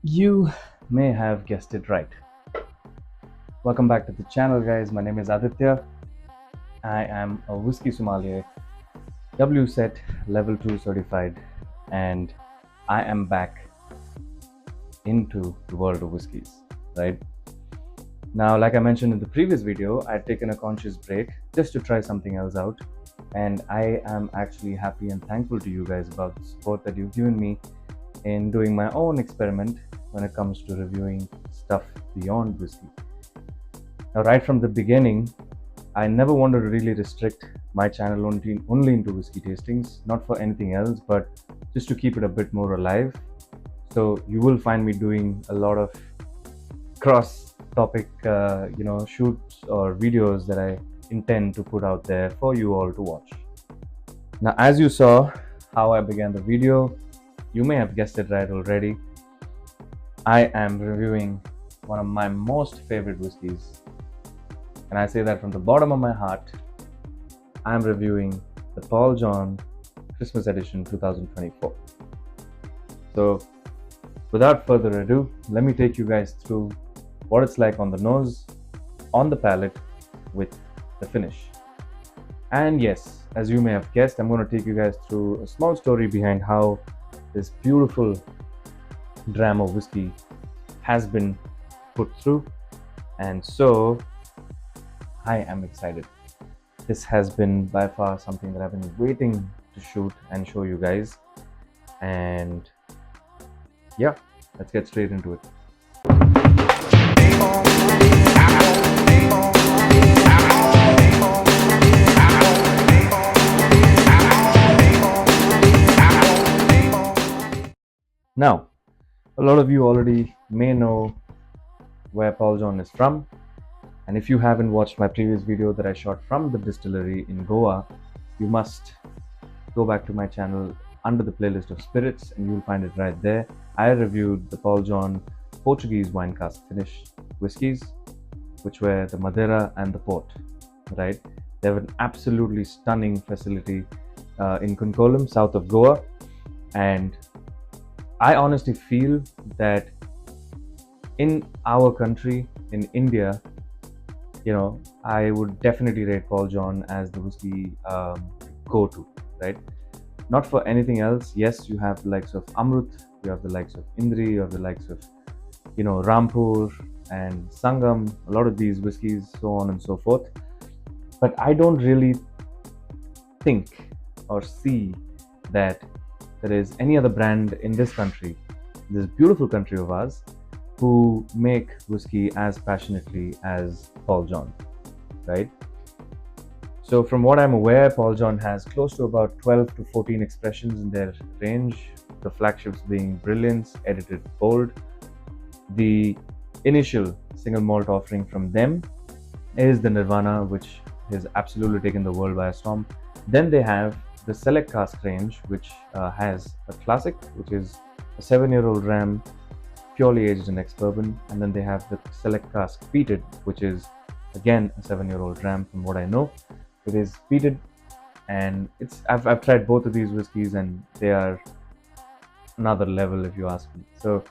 You may have guessed it right. Welcome back to the channel, guys. My name is Aditya. I am a whiskey sommelier, WSET Level 2 certified, and I am back into the world of whiskeys, right? Now, like I mentioned in the previous video, I'd taken a conscious break just to try something else out, and I am actually happy and thankful to you guys about the support that you've given me in doing my own experiment when it comes to reviewing stuff beyond whiskey. Now, right from the beginning, I never wanted to really restrict my channel only into whiskey tastings, not for anything else, but just to keep it a bit more alive. So you will find me doing a lot of cross-topic, shoots or videos that I intend to put out there for you all to watch. Now, as you saw how I began the video, you may have guessed it right already. I am reviewing one of my most favorite whiskeys, and I say that from the bottom of my heart. I'm reviewing the Paul John Christmas Edition 2024. So, without further ado, let me take you guys through what it's like on the nose, on the palate, with the finish. And yes, as you may have guessed, I'm going to take you guys through a small story behind how this beautiful dram of whiskey has been put through. And so, I am excited. This has been by far something that I've been waiting to shoot and show you guys. And yeah, let's get straight into it. Now, a lot of you already may know where Paul John is from. And if you haven't watched my previous video that I shot from the distillery in Goa, you must go back to my channel under the playlist of spirits and you'll find it right there. I reviewed the Paul John Portuguese wine cask finish whiskies, which were the Madeira and the Port, right? They have an absolutely stunning facility in Kunkolam, south of Goa. And I honestly feel that in our country, in India, I would definitely rate Paul John as the whiskey go-to, right? Not for anything else. Yes, you have the likes of Amrut, you have the likes of Indri, you have the likes of, Rampur and Sangam, a lot of these whiskeys, so on and so forth. But I don't really think or see that there is any other brand in this country, this beautiful country of ours, who make whiskey as passionately as Paul John, right? So from what I'm aware, Paul John has close to about 12 to 14 expressions in their range, the flagships being Brilliance, Edited Bold. The initial single malt offering from them is the Nirvana, which has absolutely taken the world by a storm. Then they have the Select Cask range, which has a classic, which is a 7-year-old ram, purely aged in ex-bourbon. And then they have the Select Cask Peated, which is again a 7-year-old ram from what I know. It is peated, and I've tried both of these whiskeys and they are another level if you ask me. So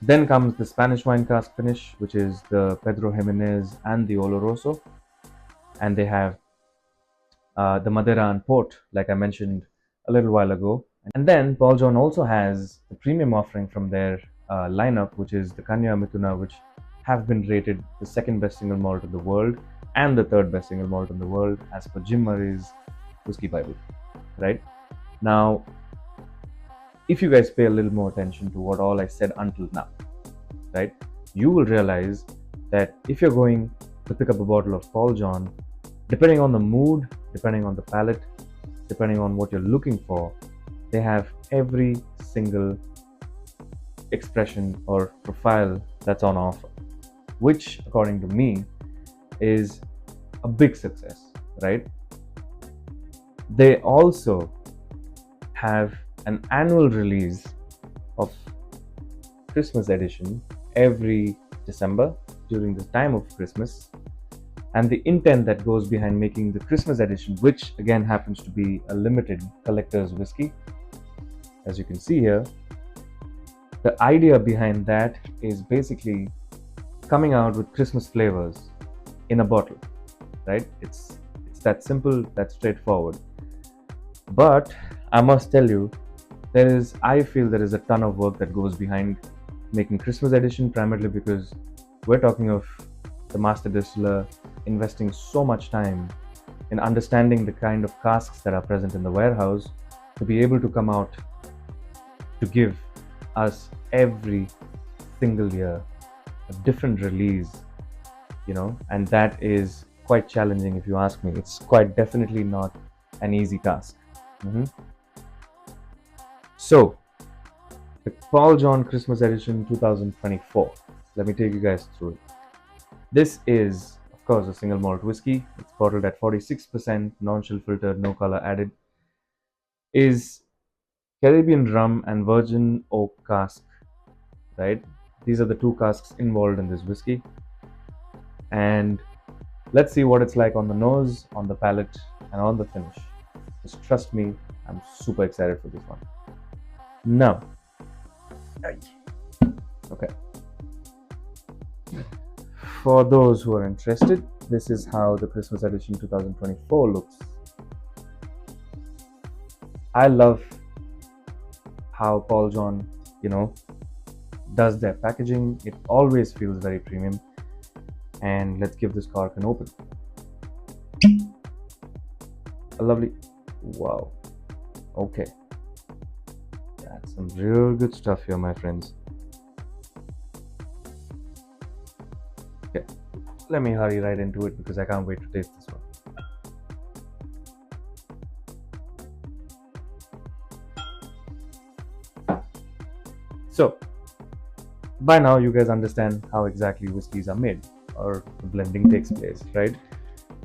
then comes the Spanish wine cask finish, which is the Pedro Jimenez and the Oloroso. And they have the Madeira and Port, like I mentioned a little while ago. And then Paul John also has the premium offering from their lineup, which is the Kanya Mithuna, which have been rated the second best single malt in the world and the third best single malt in the world as per Jim Murray's Whiskey Bible, right? Now, if you guys pay a little more attention to what all I said until now, right, you will realize that if you're going to pick up a bottle of Paul John, depending on the mood, depending on the palate, depending on what you're looking for, they have every single expression or profile that's on offer, which according to me is a big success, right? They also have an annual release of Christmas edition every December during the time of Christmas. And the intent that goes behind making the Christmas edition, which again happens to be a limited collector's whiskey, as you can see here, The idea behind that is basically coming out with Christmas flavors in a bottle, right? It's that simple, that straightforward. But I must tell you, I feel there is a ton of work that goes behind making Christmas edition, primarily because we're talking of the master distiller investing so much time in understanding the kind of casks that are present in the warehouse to be able to come out to give us every single year a different release, and that is quite challenging if you ask me. It's quite definitely not an easy task. Mhm. So, the Paul John Christmas Edition 2024. Let me take you guys through it. This is, of course, a single malt whiskey. It's bottled at 46%, non-chill filtered, no color added. Is Caribbean rum and virgin oak cask, right? These are the two casks involved in this whiskey. And let's see what it's like on the nose, on the palate, and on the finish. Just trust me, I'm super excited for this one. Now, okay. For those who are interested, this is how the Christmas edition 2024 looks. I love how Paul John, does their packaging. It always feels very premium. And let's give this cork an open. A lovely, wow. Okay. That's some real good stuff here, my friends. Okay, let me hurry right into it because I can't wait to taste this one. So, by now you guys understand how exactly whiskeys are made or the blending takes place, right?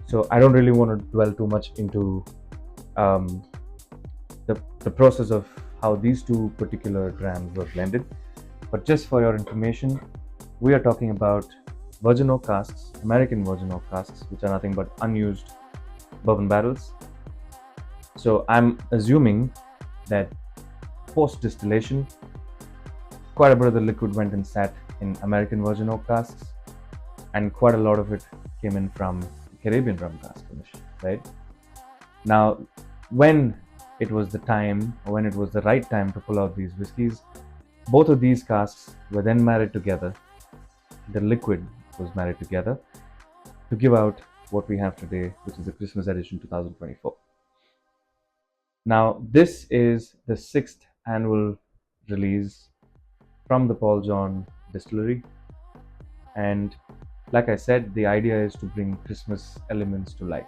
So I don't really want to dwell too much into the process of how these two particular drams were blended. But just for your information, we are talking about virgin oak casks, American virgin oak casks, which are nothing but unused bourbon barrels. So I'm assuming that post distillation, quite a bit of the liquid went and sat in American virgin oak casks, and quite a lot of it came in from Caribbean rum cask finish, right? Now, when it was the time, or when it was the right time to pull out these whiskies, both of these casks were then married together. The liquid was married together to give out what we have today, which is the Christmas edition 2024. Now, this is the 6th annual release from the Paul John distillery, and like I said, the idea is to bring Christmas elements to life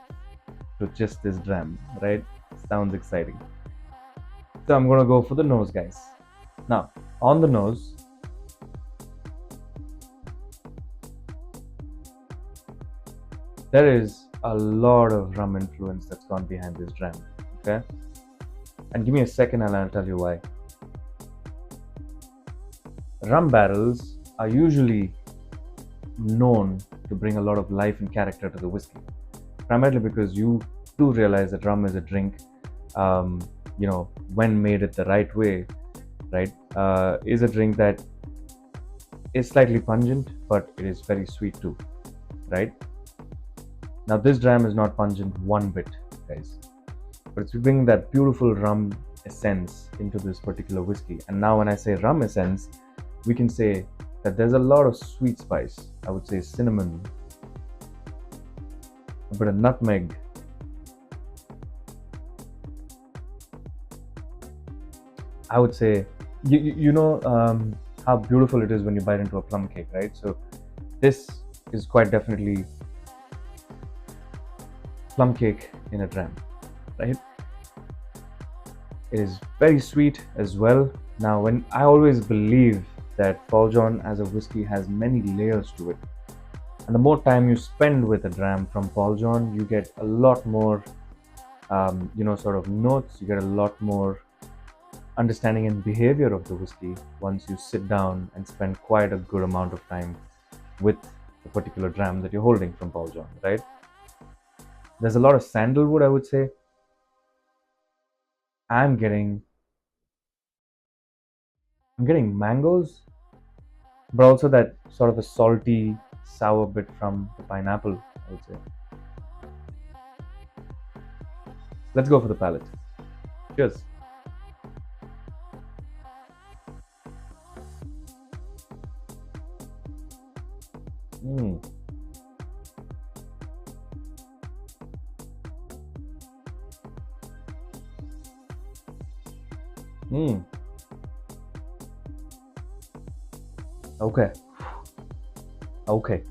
to just this dram, right? Sounds exciting. So I'm gonna go for the nose, guys. Now, on the nose, there is a lot of rum influence that's gone behind this dram, okay? And give me a second and I'll tell you why. Rum barrels are usually known to bring a lot of life and character to the whiskey, primarily because you do realize that rum is a drink, when made it the right way, right, is a drink that is slightly pungent, but it is very sweet too, right? Now, this dram is not pungent one bit, guys, but it's bringing that beautiful rum essence into this particular whiskey. And now, when I say rum essence, we can say that there's a lot of sweet spice. I would say cinnamon, a bit of nutmeg, I would say, how beautiful it is when you bite into a plum cake, right? So this is quite definitely plum cake in a dram, right? It is very sweet as well. Now, when I always believe that Paul John as a whiskey has many layers to it, and the more time you spend with a dram from Paul John, you get a lot more, sort of notes. You get a lot more understanding and behavior of the whiskey once you sit down and spend quite a good amount of time with the particular dram that you're holding from Paul John, right? There's a lot of sandalwood, I would say. I'm getting I'm getting mangoes, but also that sort of a salty, sour bit from the pineapple, I would say. Let's go for the palate. Cheers. Mm. Mm. Okay. Okay.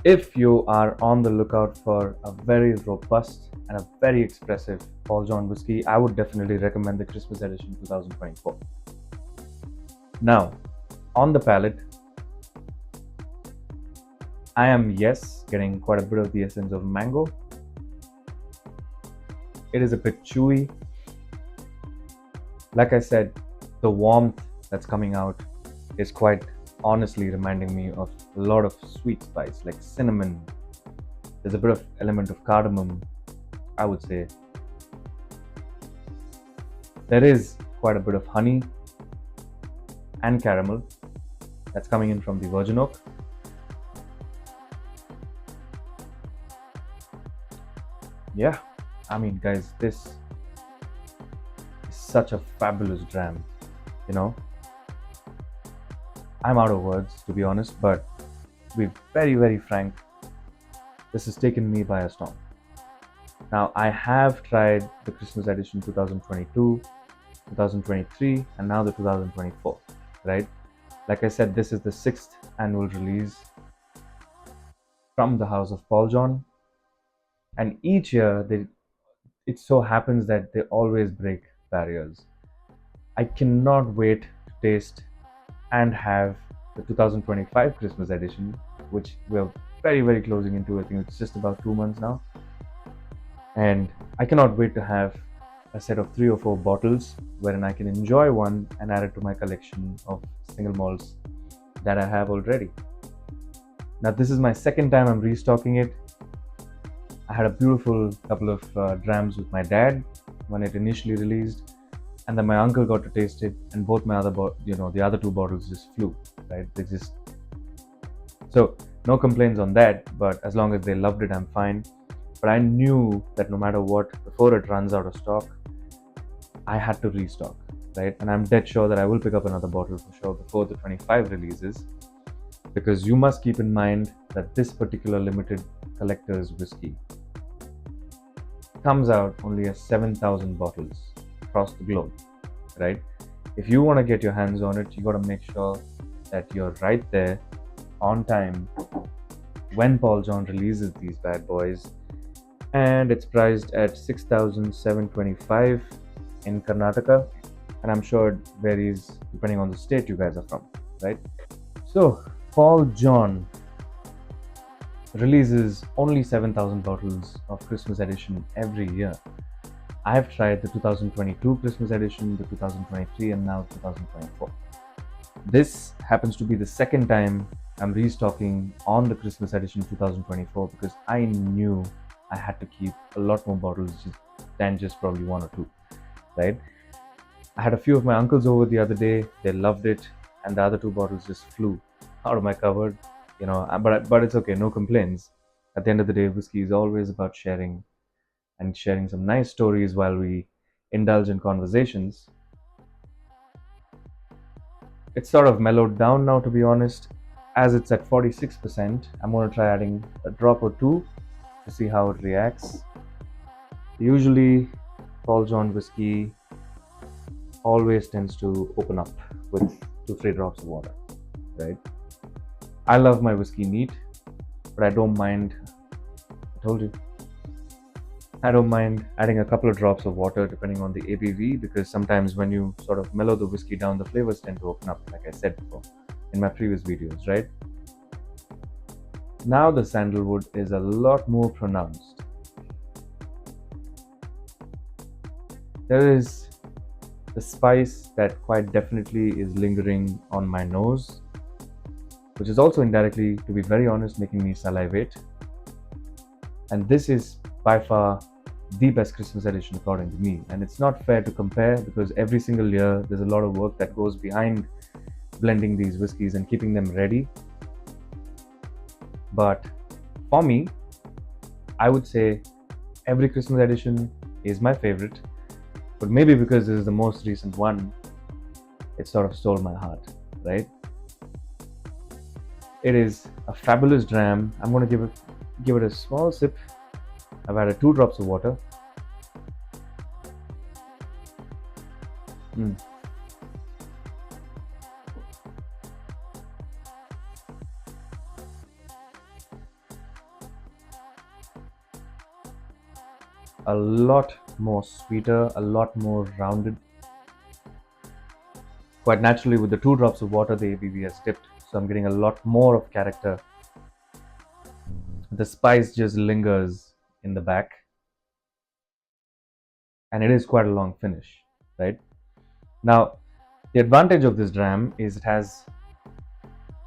If you are on the lookout for a very robust and a very expressive Paul John whiskey, I would definitely recommend the Christmas edition 2024. Now, on the palate, I am, yes, getting quite a bit of the essence of mango. It is a bit chewy. Like I said, the warmth that's coming out is quite honestly reminding me of a lot of sweet spice like cinnamon. There's a bit of element of cardamom, I would say. There is quite a bit of honey and caramel that's coming in from the virgin oak. Yeah, I mean, guys, this is such a fabulous dram, you know. I'm out of words, to be honest, but to be very, very frank, this has taken me by a storm. Now, I have tried the Christmas edition 2022, 2023, and now the 2024, right? Like I said, this is the 6th annual release from the house of Paul John, and each year it so happens that they always break barriers. I cannot wait to taste and have the 2025 Christmas edition, which we're very, very closing into. I think it's just about 2 months now. And I cannot wait to have a set of 3 or 4 bottles wherein I can enjoy one and add it to my collection of single malts that I have already. Now, this is my second time I'm restocking it. I had a beautiful couple of drams with my dad when it initially released, and then my uncle got to taste it, and both my the other 2 bottles just flew, right? So no complaints on that, but as long as they loved it, I'm fine. But I knew that no matter what, before it runs out of stock, I had to restock, right? And I'm dead sure that I will pick up another bottle for sure before the 25 releases, because you must keep in mind that this particular limited collector's whiskey comes out only as 7,000 bottles across the globe, right? If you want to get your hands on it, you got to make sure that you're right there on time when Paul John releases these bad boys. And it's priced at 6,725 in Karnataka, and I'm sure it varies depending on the state you guys are from, right? So Paul John releases only 7,000 bottles of Christmas edition every year. I have tried the 2022 Christmas edition, the 2023, and now 2024. This happens to be the second time I'm restocking on the Christmas edition 2024 because I knew I had to keep a lot more bottles than just probably 1 or 2, right? I had a few of my uncles over the other day. They loved it, and the other 2 bottles just flew out of my cupboard. But it's okay, no complaints. At the end of the day, whiskey is always about sharing and sharing some nice stories while we indulge in conversations. It's sort of mellowed down now, to be honest. As it's at 46%, I'm going to try adding a drop or 2 to see how it reacts. Usually, Paul John whiskey always tends to open up with 2-3 drops of water, right? I love my whiskey neat, but I don't mind. I told you. I don't mind adding a couple of drops of water depending on the ABV, because sometimes when you sort of mellow the whiskey down, the flavors tend to open up, like I said before in my previous videos, right? Now the sandalwood is a lot more pronounced. There is the spice that quite definitely is lingering on my nose, which is also indirectly, to be very honest, making me salivate. And this is by far the best Christmas edition according to me. And it's not fair to compare because every single year there's a lot of work that goes behind blending these whiskeys and keeping them ready. But for me, I would say every Christmas edition is my favorite. But maybe because this is the most recent one, it sort of stole my heart, right? It is a fabulous dram. I'm going to give it a small sip. I've added 2 drops of water. A lot more sweeter, a lot more rounded. Quite naturally, with the 2 drops of water, the ABV has dipped, so I'm getting a lot more of character. The spice just lingers in the back, and it is quite a long finish, right? Now, the advantage of this dram is it has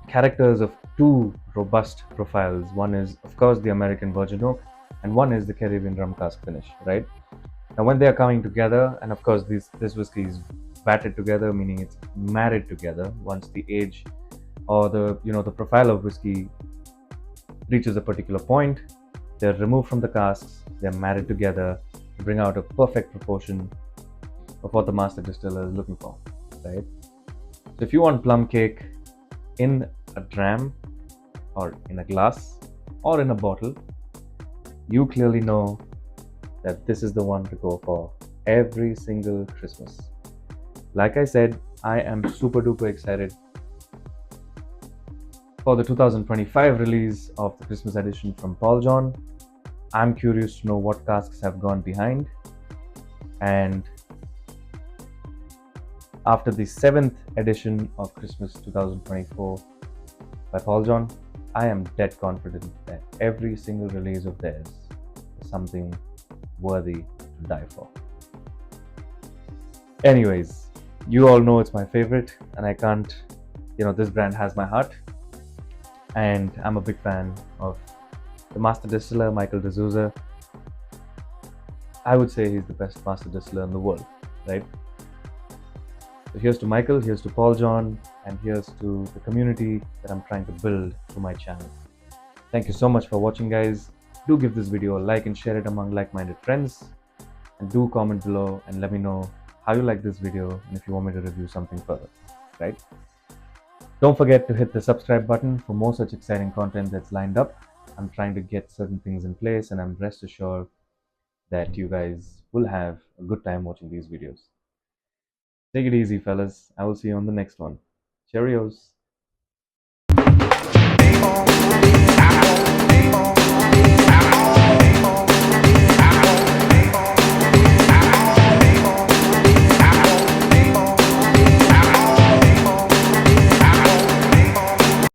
characters of 2 robust profiles. One is, of course, the American Virgin Oak, and one is the Caribbean rum cask finish, right? Now, when they are coming together, and of course, this whiskey is batted together, meaning it's married together. Once the age or the profile of whiskey reaches a particular point, they're removed from the casks, they're married together to bring out a perfect proportion of what the master distiller is looking for, right? So if you want plum cake in a dram or in a glass or in a bottle, you clearly know that this is the one to go for every single Christmas. Like I said, I am super duper excited for the 2025 release of the Christmas edition from Paul John. I'm curious to know what casks have gone behind. And after the 7th edition of Christmas 2024 by Paul John, I am dead confident that every single release of theirs is something worthy to die for. Anyways, you all know it's my favorite, and I can't, this brand has my heart, and I'm a big fan of the master distiller, Michael D'Souza. I would say he's the best master distiller in the world, right? So here's to Michael, here's to Paul John, and here's to the community that I'm trying to build through my channel. Thank you so much for watching, guys. Do give this video a like and share it among like-minded friends. And do comment below and let me know how you like this video and if you want me to review something further, right? Don't forget to hit the subscribe button for more such exciting content that's lined up. I'm trying to get certain things in place, and I'm rest assured that you guys will have a good time watching these videos. Take it easy, fellas. I will see you on the next one. Cheerios.